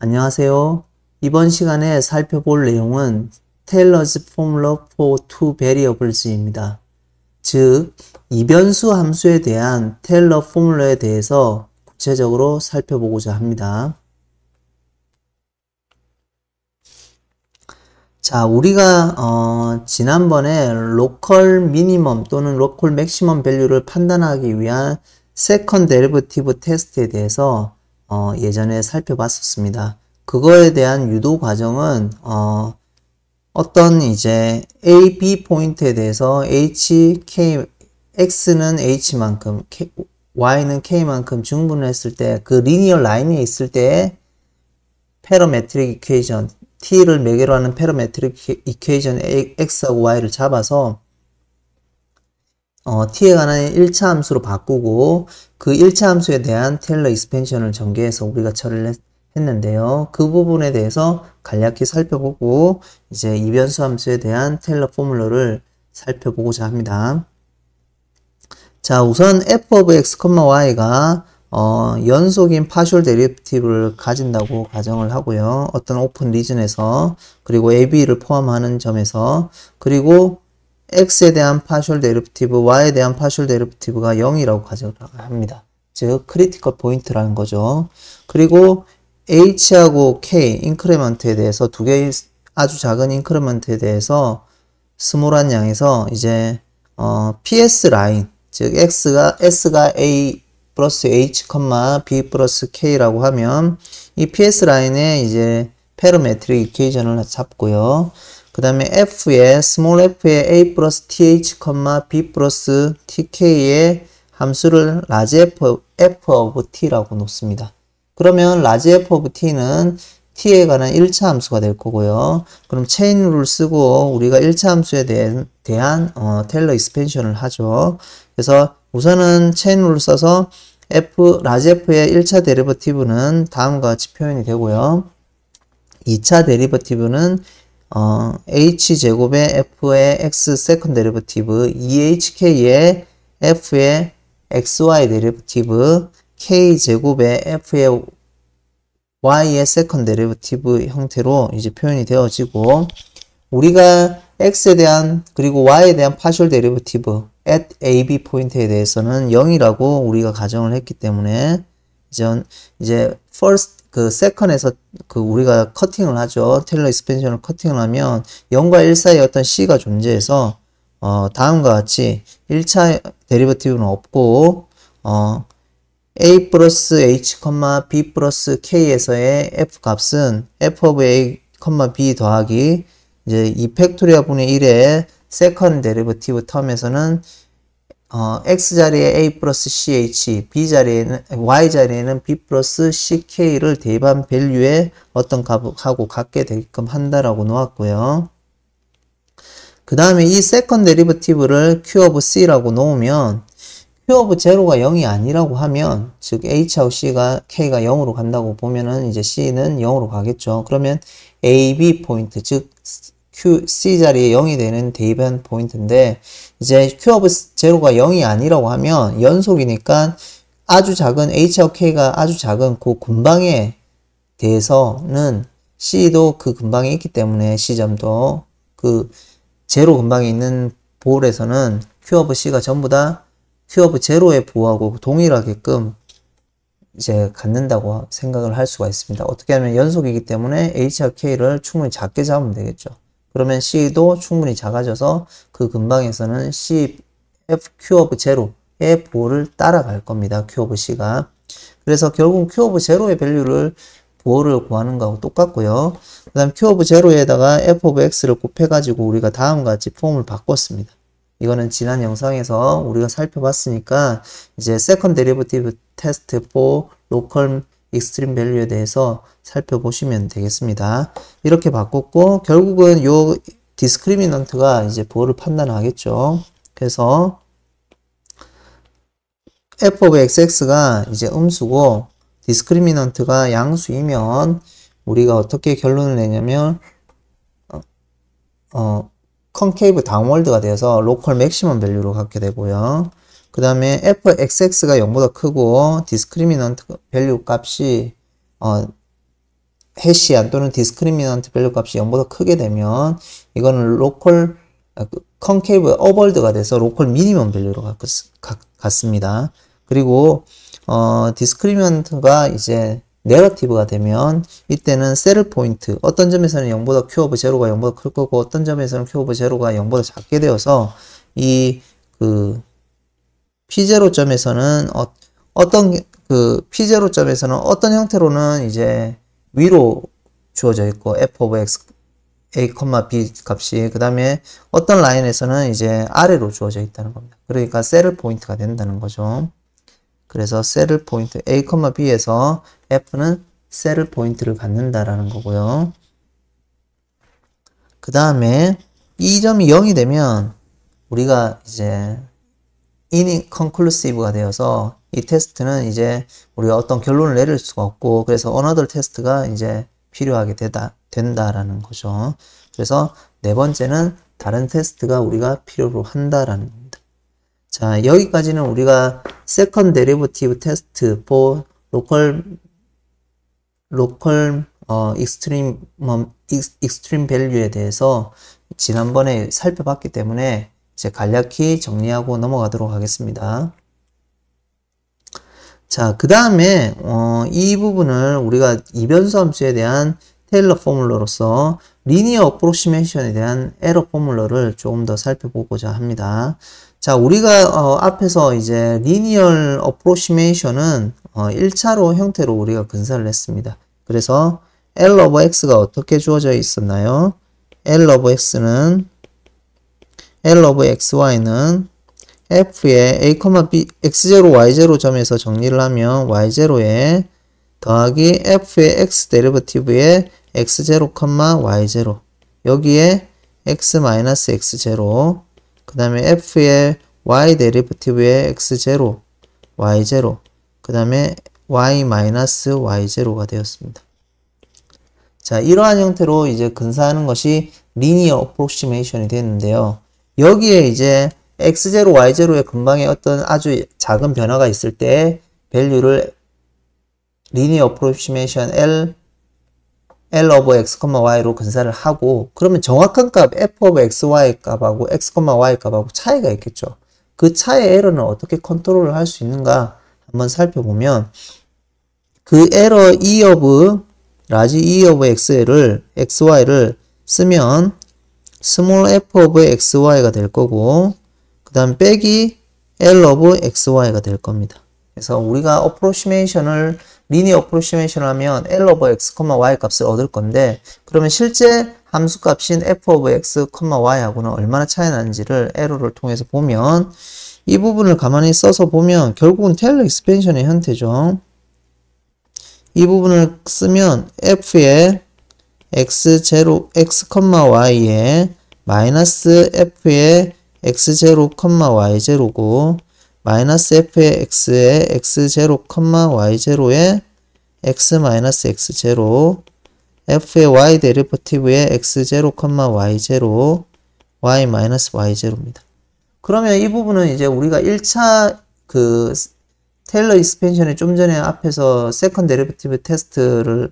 안녕하세요. 이번 시간에 살펴볼 내용은 Taylor's Formula for Two Variables입니다. 즉, 이변수 함수에 대한 테일러 포뮬러에 대해서 구체적으로 살펴보고자 합니다. 자, 우리가 지난번에 로컬 미니멈 또는 로컬 맥시멈 밸류를 판단하기 위한 세컨 데리버티브 테스트에 대해서 예전에 살펴봤었습니다. 그거에 대한 유도 과정은 어떤 이제 A, B 포인트에 대해서 H, K, X는 H만큼, Y는 K만큼 증분을 했을 때 그 리니어 라인에 있을 때 패러메트릭 이퀘이션, T를 매개로 하는 패러메트릭 이퀘이션 X하고 Y를 잡아서 T에 관한 1차 함수로 바꾸고 그 1차 함수에 대한 테일러 익스펜션을 전개해서 우리가 처리를 했는데요. 그 부분에 대해서 간략히 살펴보고 이제 이변수 함수에 대한 테일러 포뮬러를 살펴보고자 합니다. 자, 우선 f of x, y가 연속인 파셜 데리티브를 가진다고 가정을 하고요. 어떤 오픈 리전에서 그리고 AB를 포함하는 점에서 그리고 x에 대한 파셜 데리티브, y에 대한 파셜 데리티브가 0이라고 가정을 합니다. 즉 크리티컬 포인트라는 거죠. 그리고 h하고 k 인크리먼트에 대해서 두 개의 아주 작은 인크리먼트에 대해서 스몰한 양에서 이제 ps 라인, 즉 s가 a 플러스 h, b 플러스 k라고 하면 이 ps 라인에 이제 패러메트릭 이퀘이션을 잡고요. 그 다음에 스몰 f에 a 플러스 th, b 플러스 tk의 함수를 large f of t라고 놓습니다. 그러면 large f of t는 t에 관한 1차 함수가 될 거고요. 그럼 체인 룰을 쓰고 우리가 1차 함수에 대한 테일러 익스펜션을 하죠. 그래서 우선은 체인 룰을 써서 large f의 1차 데리버티브는 다음과 같이 표현이 되고요. 2차 데리버티브는 h제곱의 f의 x 세컨드 데리버티브, 2hk의 f의 xy 데리버티브, k제곱의 f의 y의 세컨드 데리버티브 형태로 이제 표현이 되어지고 우리가 x에 대한 그리고 y에 대한 파셜 데리버티브 at ab 포인트에 대해서는 0이라고 우리가 가정을 했기 때문에 이제 first 그 second에서 그 우리가 커팅을 하죠. 테일러 익스펜션을 커팅을 하면 0과 1 사이에 어떤 c가 존재해서 다음과 같이 1차 데리버티브는 없고 a 플러스 h, b 플러스 k에서의 f 값은 f of a, b 더하기 이제 2 팩토리아 분의 1의 세컨드 데리버티브 텀에서는 x 자리에 a 플러스 ch, b 자리에는 y 자리에는 b 플러스 ck를 대입한 밸류의 어떤 값하고 같게 되게끔 한다라고 놓았고요. 그 다음에 이 세컨드 데리버티브를 q of c라고 놓으면 q of 0가 0이 아니라고 하면 즉 h하고 k가 0으로 간다고 보면은 이제 c는 0으로 가겠죠. 그러면 a, b 포인트 즉 c 자리에 0이 되는 대입한 포인트인데 이제 q of 0가 0이 아니라고 하면 연속이니까 아주 작은 h하고 k가 아주 작은 그 근방에 대해서는 c도 그 근방에 있기 때문에 c점도 그 제로 근방에 있는 볼에서는 q of c가 전부 다 q of 0에 부호하고 동일하게끔 이제 갖는다고 생각을 할 수가 있습니다. 어떻게 하면 연속이기 때문에 h와 k를 충분히 작게 잡으면 되겠죠. 그러면 c도 충분히 작아져서 그 근방에서는 q of 0의 부호를 따라갈 겁니다. q of c가. 그래서 결국 q of 0의 밸류를 부호를 구하는 거하고 똑같고요. 그 다음 q of 0에다가 f of x를 곱해가지고 우리가 다음과 같이 폼을 바꿨습니다. 이거는 지난 영상에서 우리가 살펴봤으니까 이제 second derivative test for local extreme value에 대해서 살펴보시면 되겠습니다. 이렇게 바꿨고 결국은 요 discriminant가 이제 부호를 판단하겠죠. 그래서 f of xx가 이제 음수고 discriminant가 양수이면 우리가 어떻게 결론을 내냐면 컨케이브 다운월드가 되어서 로컬 맥시멈 밸류로 갖게 되고요. 그 다음에 fxx가 0보다 크고 디스크리미넌트 밸류 값이 해시안 또는 디스크리미넌트 밸류 값이 0보다 크게 되면 이거는 로컬 컨케이브 어벌드가 돼서 로컬 미니멈 밸류로 같습니다. 그리고 디스크리미넌트가 이제 네거티브가 되면 이때는 세틀 포인트 어떤 점에서는 0보다 Q 오브 제로가 0보다 클 거고 어떤 점에서는 Q 오브 제로가 0보다 작게 되어서 이 P0 점에서는 P0 점에서는 어떤 형태로는 이제 위로 주어져 있고 f of x a, b 값이 그 다음에 어떤 라인에서는 이제 아래로 주어져 있다는 겁니다. 그러니까 세틀 포인트가 된다는 거죠. 그래서 세틀 포인트 a, b에서 f는 세틀 포인트를 갖는다라는 거고요. 그 다음에 이 점이 0이 되면 우리가 이제 inconclusive가 되어서 이 테스트는 이제 우리가 어떤 결론을 내릴 수가 없고 그래서 another 테스트가 이제 필요하게 된다라는 거죠. 그래서 네 번째는 다른 테스트가 우리가 필요로 한다라는 겁니다. 자, 여기까지는 우리가 second derivative test for local extreme value에 대해서 지난번에 살펴봤기 때문에 이제 간략히 정리하고 넘어가도록 하겠습니다. 자, 그 다음에 이 부분을 우리가 이변수 함수에 대한 테일러 포뮬러로서 리니어 어프로시메이션에 대한 에러 포뮬러를 조금 더 살펴보고자 합니다. 자, 우리가 앞에서 이제 리니어 어프로시메이션은 1차로 형태로 우리가 근사를 했습니다. 그래서 L of X가 어떻게 주어져 있었나요? L of XY는 F의 A, B, X0, Y0 점에서 정리를 하면 Y0에 더하기 F의 X 데리버티브의 X0, Y0 여기에 X-X0 그 다음에 F의 Y 데리버티브의 X0, Y0 그 다음에 Y-Y0가 되었습니다. 자, 이러한 형태로 이제 근사하는 것이 리니어 어프로시메이션이 되는데요. 여기에 이제 X0, Y0의 근방에 어떤 아주 작은 변화가 있을 때 밸류를 리니어 어프로시메이션 L of X, Y로 근사를 하고 그러면 정확한 값 F of XY 값하고 X, Y 값하고 차이가 있겠죠. 그 차이의 에러는 어떻게 컨트롤을 할 수 있는가 한번 살펴보면 그 에러 라지 E of XY를 쓰면 스몰 f of XY가 될 거고 그 다음 빼기 L of XY가 될 겁니다. 그래서 우리가 리니어 어프로시메이션을 하면 L of X, Y 값을 얻을 건데 그러면 실제 함수 값인 F of X, Y하고는 얼마나 차이 나는지를 에러를 통해서 보면 이 부분을 가만히 써서 보면 결국은 테일러 익스펜션의 형태죠. 이 부분을 쓰면 F의 X0, X, Y에 마이너스 F의 X0, Y0고 마이너스 F의 X의 X0, Y0에 X-X0 F의 Y 데리버티브의 X0, Y0 Y-Y0입니다. 그러면 이 부분은 이제 우리가 1차 테일러 익스펜션에 좀 전에 앞에서 세컨 데리버티브 테스트를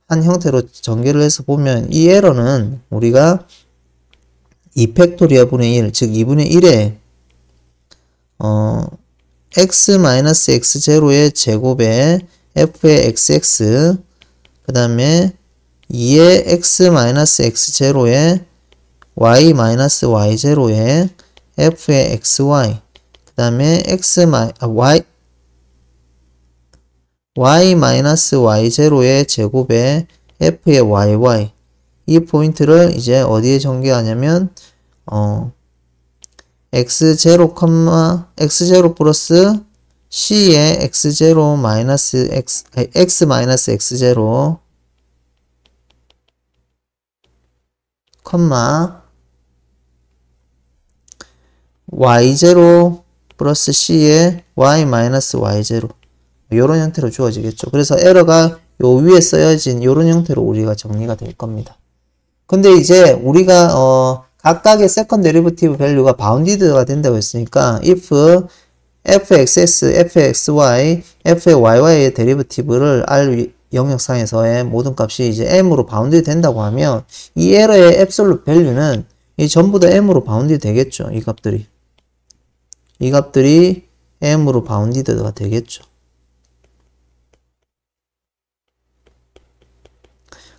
한 형태로 전개를 해서 보면 이 에러는 우리가 2팩토리아 분의 1, 즉 2분의 1에 X-X0의 제곱에 F의 XX 그 다음에 2의 X-X0에 Y-Y0에 F의 XY 그 다음에 Y-Y0의 제곱에 F의 YY 이 포인트를 이제 어디에 전개하냐면 X0 플러스 C의 X0 마이너스 X 마이너스 X0 Y0 플러스 C의 Y 마이너스 Y0 이런 형태로 주어지겠죠. 그래서 에러가 요 위에 써여진 이런 형태로 우리가 정리가 될 겁니다. 근데 이제 우리가 각각의 세컨 데리버티브 밸류가 바운디드가 된다고 했으니까 if fxx, fxy, fy의 데리버티브를 영역상에서의 모든 값이 이제 m으로 바운드 된다고 하면 이 에러의 absolute value는 이 전부 다 m으로 바운드 되겠죠. 이 값들이 m으로 바운디드가 되겠죠.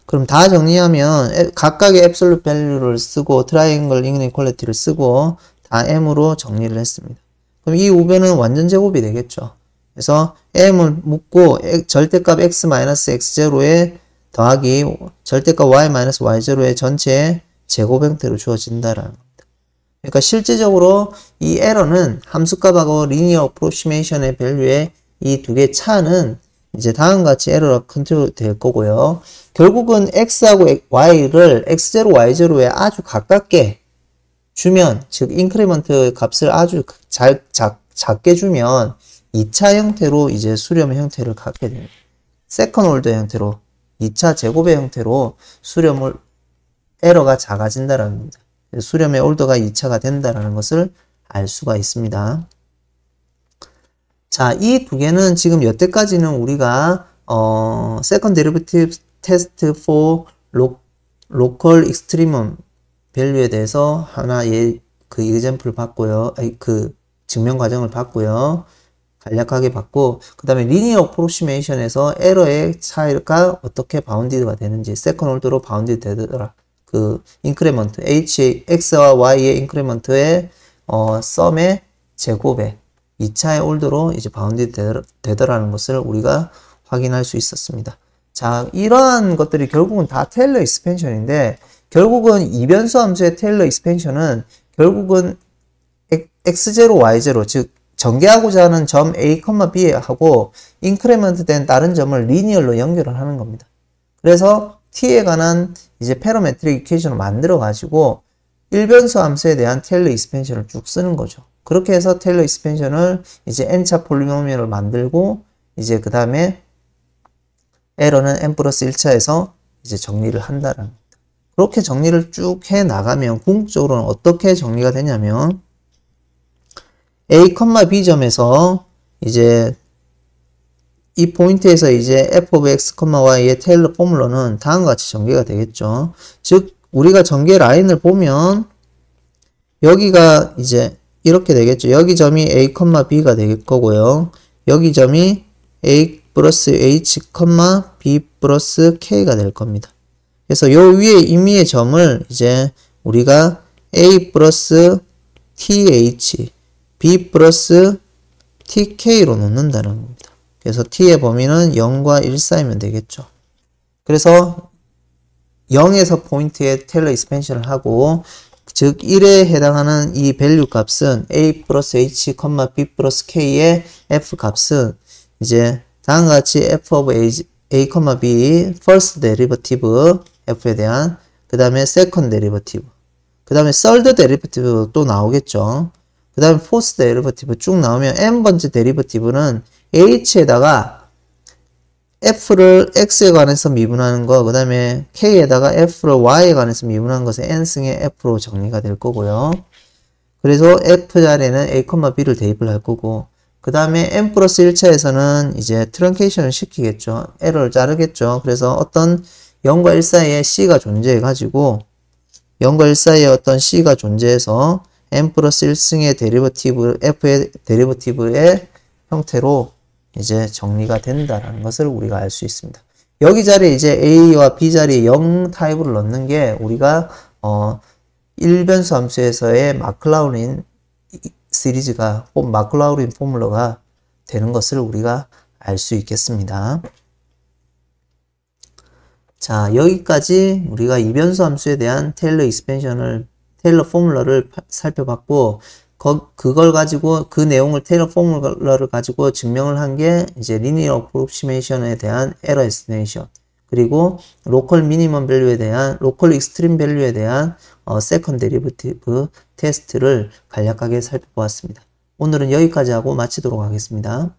그럼 다 정리하면 각각의 absolute value를 쓰고 triangle inequality를 쓰고 다 m으로 정리를 했습니다. 그럼 이 우변은 완전 제곱이 되겠죠. 그래서 m을 묻고 절대값 x-x0에 더하기 절대값 y-y0의 전체 제곱 형태로 주어진다라는 겁니다. 그러니까 실제적으로 이 에러는 함수값하고 리니어 어프로시메이션의 밸류의 이 두 개 차는 이제 다음과 같이 에러가 컨트롤 될 거고요. 결국은 x하고 y를 x0, y0에 아주 가깝게 주면, 즉 인크리먼트 값을 아주 작게 주면 2차 형태로 이제 수렴 형태를 갖게 됩니다. 세컨 올더 형태로 2차 제곱의 형태로 수렴을 에러가 작아진다라는 겁니다. 수렴의 올더가 2차가 된다라는 것을 알 수가 있습니다. 자, 이 두 개는 지금 여태까지는 우리가 second derivative test for local extremum value에 대해서 하나 그 example 봤고요. 그 증명 과정을 봤고요. 간략하게 봤고, 그 다음에 linear approximation에서 에러의 차이가 어떻게 바운디드가 되는지, second order로 바운디드 되더라. 그 인크리먼트 x와 y의 인크리먼트의 썸의 제곱에 2차의 올드로 이제 바운디드 되더라는 것을 우리가 확인할 수 있었습니다. 자, 이러한 것들이 결국은 다 테일러 익스펜션인데, 결국은 이변수 함수의 테일러 익스펜션은 결국은 x0, y0, 즉 전개하고자 하는 점 a, b하고 인크리먼트 된 다른 점을 리니얼로 연결을 하는 겁니다. 그래서 t에 관한 이제 패러메트릭 이퀘이션을 만들어 가지고 일변수 함수에 대한 테일러 익스펜션을 쭉 쓰는 거죠. 그렇게 해서 테일러 익스펜션을 이제 n차 폴리노미얼을 만들고 이제 그 다음에 에러는 n 플러스 1차에서 이제 정리를 한다라는 겁니다. 그렇게 정리를 쭉 해 나가면 궁극적으로는 어떻게 정리가 되냐면 a, b 점에서 이제 이 포인트에서 이제 f of x, y의 테일러 포뮬러는 다음과 같이 전개가 되겠죠. 즉 우리가 전개 라인을 보면 여기가 이제 이렇게 되겠죠. 여기 점이 a, b가 될 거고요. 여기 점이 a 플러스 h, b 플러스 k가 될 겁니다. 그래서 요 위에 임의의 점을 이제 우리가 a 플러스 th, b 플러스 tk로 놓는다는 겁니다. 그래서 t의 범위는 0과 1 사이면 되겠죠. 그래서 0에서 포인트에 테일러 익스펜션을 하고, 즉 1에 해당하는 이 밸류 값은 a 플러스 h, b 플러스 k의 f 값은 이제 다음과 같이 f of a, b first derivative f에 대한, 그 다음에 second derivative, 그 다음에 third derivative 또 나오겠죠. 그 다음에 fourth derivative 쭉 나오면 n번째 derivative는 h에다가 f를 x에 관해서 미분하는 거, 그 다음에 k에다가 f를 y에 관해서 미분하는 것에 n승의 f로 정리가 될 거고요. 그래서 f 자리에는 a, b를 대입을 할 거고, 그 다음에 n 플러스 1차에서는 이제 트렁케이션을 시키겠죠. 에러를 자르겠죠. 그래서 어떤 0과 1 사이에 c가 존재해 가지고 0과 1 사이에 어떤 c가 존재해서 n 플러스 1승의 데리버티브, f의 데리버티브의 형태로 이제 정리가 된다라는 것을 우리가 알 수 있습니다. 여기 자리에 이제 a와 b 자리에 0 타입으로 넣는 게 우리가 일변수 함수에서의 마클라우린 시리즈가, 마클라우린 포뮬러가 되는 것을 우리가 알 수 있겠습니다. 자, 여기까지 우리가 이변수 함수에 대한 테일러 익스펜션을, 테일러 포뮬러를 살펴봤고, 그걸 가지고, 그 내용을 테일러 포뮬러를 가지고 증명을 한 게 이제 리니어 어프로시메이션에 대한 에러 에스티메이션, 그리고 로컬 미니멈 밸류에 대한, 로컬 익스트림 밸류에 대한 세컨 데리버티브 테스트를 간략하게 살펴보았습니다. 오늘은 여기까지 하고 마치도록 하겠습니다.